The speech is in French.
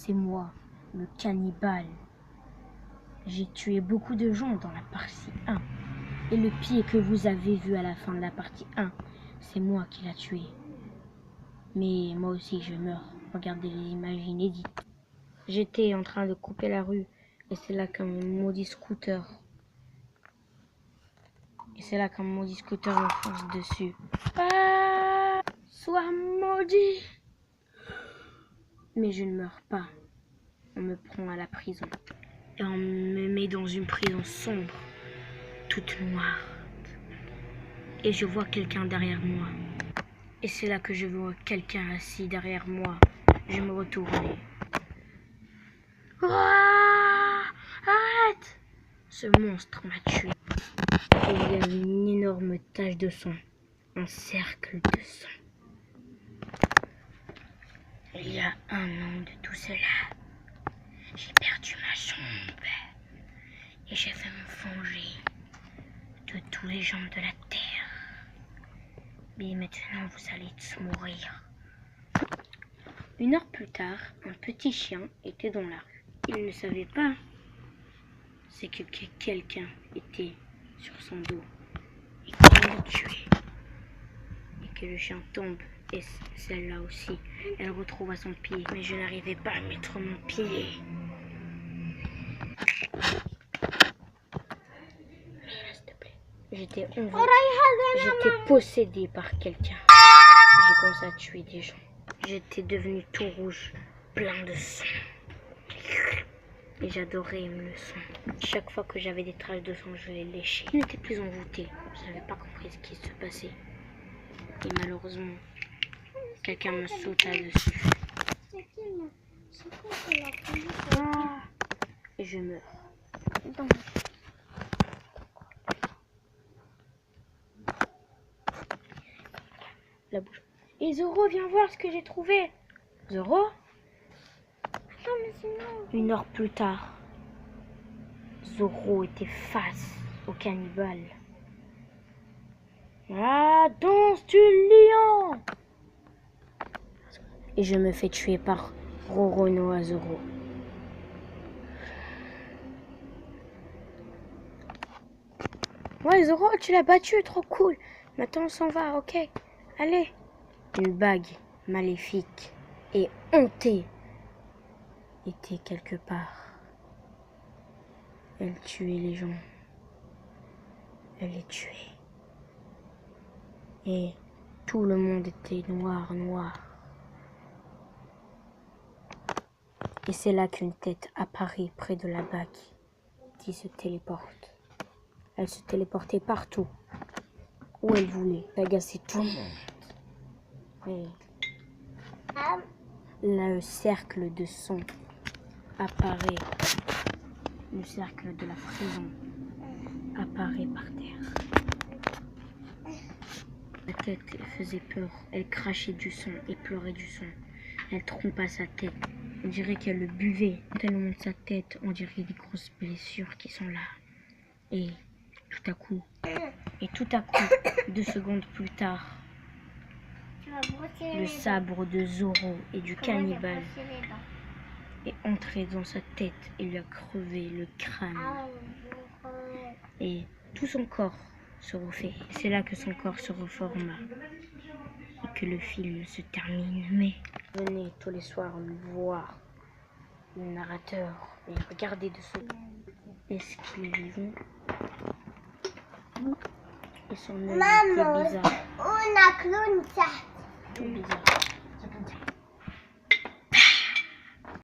c'est moi, le cannibale. J'ai tué beaucoup de gens dans la partie 1. Et le pied que vous avez vu à la fin de la partie 1, c'est moi qui l'a tué. Mais moi aussi je meurs. Regardez les images inédites. J'étais en train de couper la rue et c'est là qu'un maudit scooter. me fonce dessus. Ah, sois maudit! Mais je ne meurs pas. On me prend à la prison. Et on me met dans une prison sombre, toute noire. Et je vois quelqu'un derrière moi. Et c'est là que je vois quelqu'un assis derrière moi. Je me retourne. Ah, arrête! Ce monstre m'a tué. Et il y a une énorme tache de sang. Un cercle de sang. Il y a un an de tout cela. J'ai perdu ma jambe. Et je vais me venger de tous les gens de la terre. Mais maintenant, vous allez tous mourir. 1 heure plus tard, un petit chien était dans la rue. Il ne savait pas, c'est que quelqu'un était sur son dos et qu'il l'a tué. Et que le chien tombe, et celle-là aussi, elle retrouva son pied. Mais je n'arrivais pas à mettre mon pied. S'il te plaît. J'étais possédé par quelqu'un. J'ai commencé à tuer des gens. J'étais devenu tout rouge, plein de sang. Et j'adorais aimer le sang. Chaque fois que j'avais des traces de sang, je les léchais. Je n'étais plus envoûté. Je n'avais pas compris ce qui se passait. Et malheureusement, quelqu'un me sauta dessus. Ah, et je meurs. La bouche. Et Zoro, viens voir ce que j'ai trouvé. Zoro? 1 heure plus tard, Zoro était face au cannibale. Ah, danse du lion! Et je me fais tuer par Roronoa Zoro. Ouais, Zoro, tu l'as battu, trop cool. Maintenant, on s'en va, ok? Allez. Une bague maléfique et hontée était quelque part. Elle tuait les gens. Elle les tuait. Et tout le monde était noir. Et c'est là qu'une tête apparaît près de la bague qui se téléporte. Elle se téléportait partout où elle voulait. Agacer tout le monde. Et le cercle de sang apparaît. Le cercle de la prison apparaît par terre. La tête faisait peur. Elle crachait du sang et pleurait du sang. Elle trompa sa tête. On dirait qu'elle le buvait. Tellement de sa tête, on dirait des grosses blessures qui sont là. Et tout à coup, 2 secondes plus tard, le sabre de Zoro et du cannibale est entré dans sa tête et lui a crevé le crâne. Et tout son corps se refait. C'est là que son corps se reforma et que le film se termine. Mais venez tous les soirs me voir, le narrateur, et regardez dessous. Est-ce qu'ils vivent? Et son œil était bizarre. Tout bizarre.